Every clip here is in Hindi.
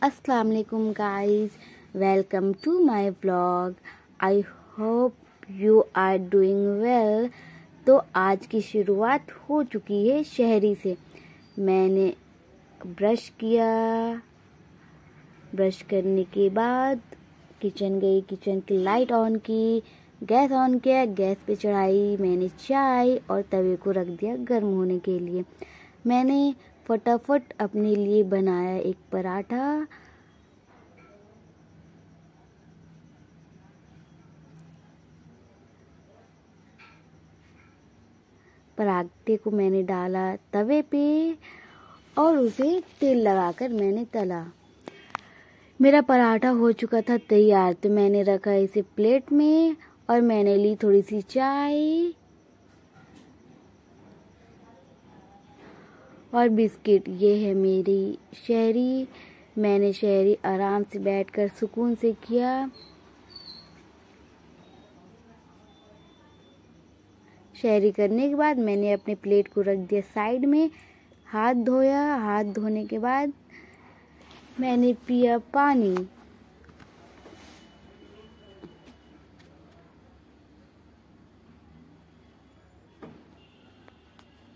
अस्सलाम वालेकुम guys, welcome to my vlog. I hope you are doing well. तो आज की शुरुआत हो चुकी है शहरी से। मैंने ब्रश किया, ब्रश करने के बाद किचन गई, किचन की लाइट ऑन की, गैस ऑन किया, गैस पे चढ़ाई मैंने चाय और तवे को रख दिया गर्म होने के लिए। मैंने फटाफट अपने लिए बनाया एक पराठा। पराठे को मैंने डाला तवे पे और उसे तेल लगाकर मैंने तला। मेरा पराठा हो चुका था तैयार, तो मैंने रखा इसे प्लेट में और मैंने ली थोड़ी सी चाय और बिस्किट। ये है मेरी शहरी। मैंने शहरी आराम से बैठकर सुकून से किया। शहरी करने के बाद मैंने अपने प्लेट को रख दिया साइड में, हाथ धोया। हाथ धोने के बाद मैंने पिया पानी।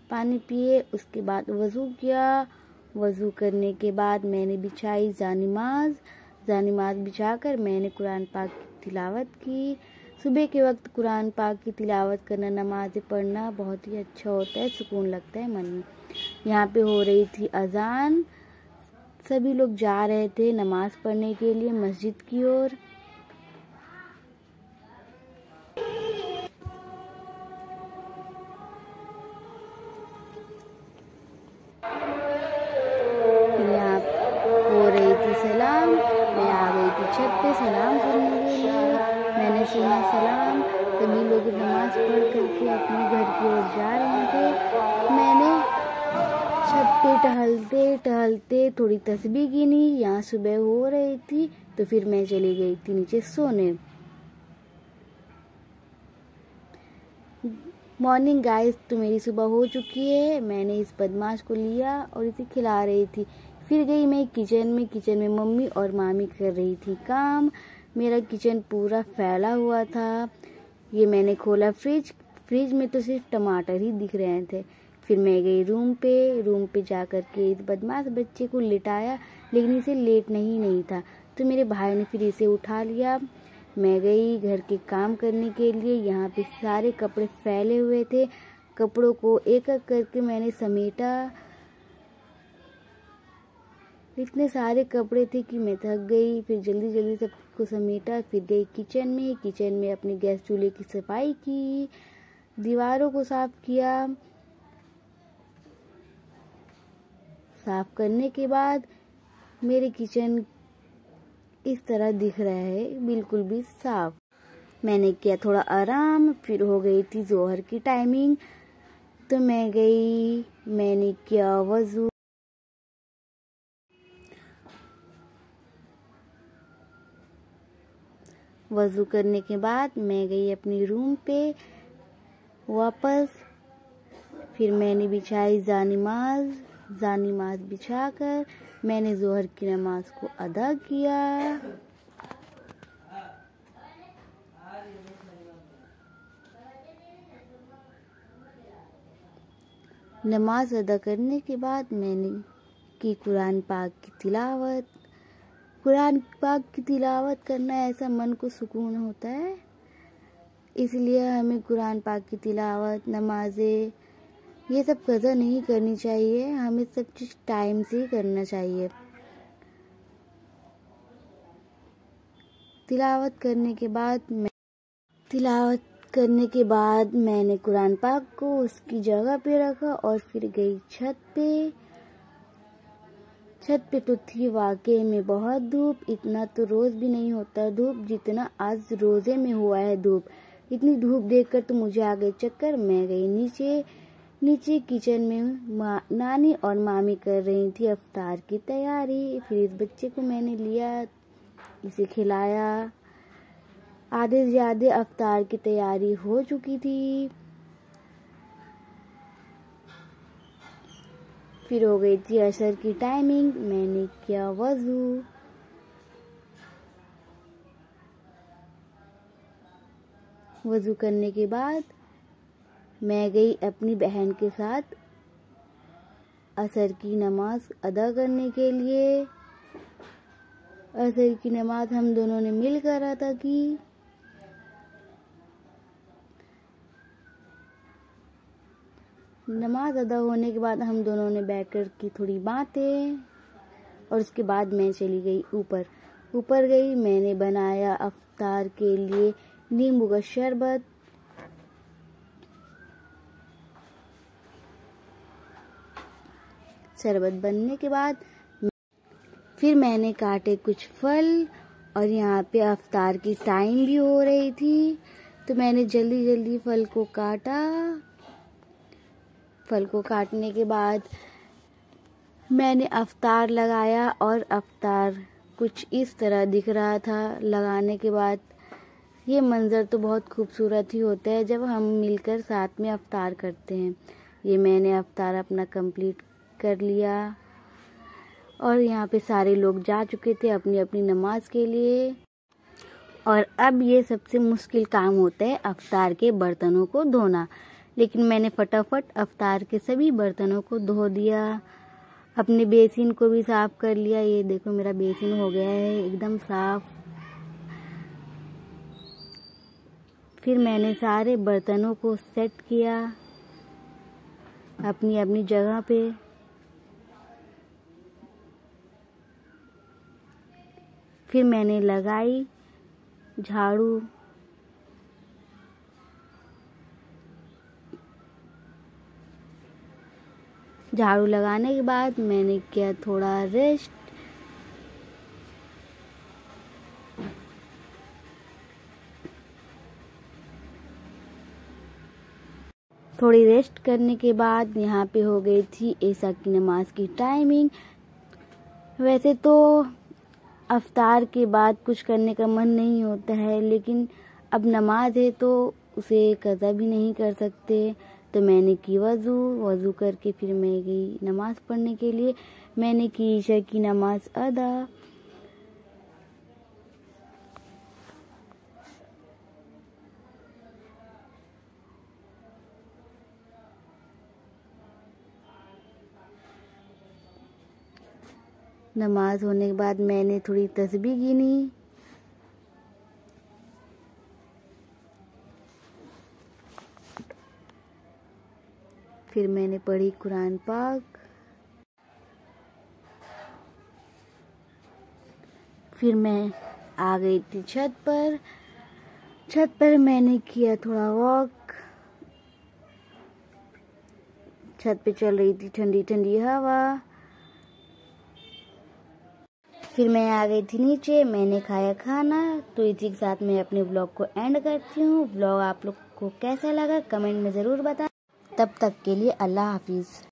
पानी पिए, उसके बाद वज़ू किया। वज़ू करने के बाद मैंने बिछाई जानिमाज़। जानिमाज़ बिछाकर मैंने कुरान पाक की तिलावत की। सुबह के वक्त कुरान पाक की तिलावत करना, नमाज़ पढ़ना बहुत ही अच्छा होता है, सुकून लगता है मन में। यहाँ पे हो रही थी अजान। सभी लोग जा रहे थे नमाज पढ़ने के लिए मस्जिद की ओर। यहाँ हो रही थी सलाम। मैं आ गई थी छत पे सलाम सुनने के लिए। मैंने सुना सलाम। सभी लोग नमाज पढ़ करके अपने घर की ओर जा रहे थे। मैंने छत पे टहलते टहलते थोड़ी तस्बीह गिनी। यहाँ सुबह हो रही थी, तो फिर मैं चली गई थी नीचे सोने। मॉर्निंग गाइस, तो मेरी सुबह हो चुकी है। मैंने इस बदमाश को लिया और इसे खिला रही थी। फिर गई मैं किचन में। किचन में मम्मी और मामी कर रही थी काम। मेरा किचन पूरा फैला हुआ था। ये मैंने खोला फ्रिज। फ्रिज में तो सिर्फ टमाटर ही दिख रहे थे। फिर मैं गई रूम पे। रूम पे जा कर के इस बदमाश बच्चे को लिटाया, लेकिन इसे लेटना ही नहीं था, तो मेरे भाई ने फिर इसे उठा लिया। मैं गई घर के काम करने के लिए। यहाँ पे सारे कपड़े फैले हुए थे। कपड़ों को एक एक करके मैंने समेटा। इतने सारे कपड़े थे कि मैं थक गई। फिर जल्दी जल्दी सबको समेटा। फिर गई किचन में। किचन में अपने गैस चूल्हे की सफाई की, दीवारों को साफ किया। साफ करने के बाद मेरे किचन इस तरह दिख रहा है, बिल्कुल भी साफ। मैंने किया थोड़ा आराम। फिर हो गई थी जोहर की टाइमिंग, तो मैं गई, मैंने किया वज़ू। वज़ू करने के बाद मैं गई अपनी रूम पे वापस। फिर मैंने बिछाई जानिमाज़। जानिमाज़ बिछाकर मैंने जोहर की नमाज को अदा किया। नमाज अदा करने के बाद मैंने की कुरान पाक की तिलावत। कुरान पाक की तिलावत करना ऐसा मन को सुकून होता है, इसलिए हमें कुरान पाक की तिलावत, नमाजें, ये सब कज़ा नहीं करनी चाहिए। हमें सब चीज़ टाइम से ही करना चाहिए। तिलावत करने के बाद मैंने कुरान पाक को उसकी जगह पे रखा और फिर गई छत पे। छत पे तो थी वाकई में बहुत धूप। इतना तो रोज भी नहीं होता धूप जितना आज रोजे में हुआ है धूप। इतनी धूप देखकर तो मुझे आ गए चक्कर। मैं गई नीचे किचन में। नानी और मामी कर रही थी इफ्तार की तैयारी। फिर इस बच्चे को मैंने लिया, इसे खिलाया। आधे से ज्यादा इफ्तार की तैयारी हो चुकी थी। फिर हो गई थी असर की टाइमिंग। मैंने किया वज़ू। वज़ू करने के बाद मैं गई अपनी बहन के साथ असर की नमाज अदा करने के लिए। असर की नमाज हम दोनों ने मिलकर अदा की। नमाज अदा होने के बाद हम दोनों ने बैठकर की थोड़ी बातें और उसके बाद मैं चली गई ऊपर गई। मैंने बनाया अफ्तार के लिए नींबू का शरबत। शरबत बनने के बाद फिर मैंने काटे कुछ फल और यहाँ पे अफ्तार की टाइम भी हो रही थी, तो मैंने जल्दी जल्दी फल को काटा। फल को काटने के बाद मैंने अफ्तार लगाया और अफ्तार कुछ इस तरह दिख रहा था। लगाने के बाद ये मंज़र तो बहुत खूबसूरत ही होता है जब हम मिलकर साथ में अफ्तार करते हैं। ये मैंने अफ्तार अपना कंप्लीट कर लिया और यहाँ पे सारे लोग जा चुके थे अपनी अपनी नमाज के लिए। और अब ये सबसे मुश्किल काम होता है अफ्तार के बर्तनों को धोना, लेकिन मैंने फटाफट अफ्तार के सभी बर्तनों को धो दिया। अपने बेसिन को भी साफ कर लिया। ये देखो मेरा बेसिन हो गया है एकदम साफ। फिर मैंने सारे बर्तनों को सेट किया अपनी अपनी जगह पे। फिर मैंने लगाई झाड़ू। झाड़ू लगाने के बाद मैंने किया थोड़ा रेस्ट। थोड़ी रेस्ट करने के बाद यहाँ पे हो गई थी ऐसा की नमाज की टाइमिंग। वैसे तो अफ्तार के बाद कुछ करने का मन नहीं होता है, लेकिन अब नमाज है तो उसे कज़ा भी नहीं कर सकते। तो मैंने की वज़ू करके फिर मैं गई नमाज़ पढ़ने के लिए। मैंने की ईशा की नमाज अदा। नमाज होने के बाद मैंने थोड़ी तस्बीह गिनी। फिर मैंने पढ़ी कुरान पाक। फिर मैं आ गई थी छत पर। छत पर मैंने किया थोड़ा वॉक। छत पे चल रही थी ठंडी ठंडी हवा। फिर मैं आ गई थी नीचे। मैंने खाया खाना। तो इसी के साथ मैं अपने व्लॉग को एंड करती हूँ। व्लॉग आप लोग को कैसा लगा कमेंट में ज़रूर बताएं। तब तक के लिए अल्लाह हाफिज़।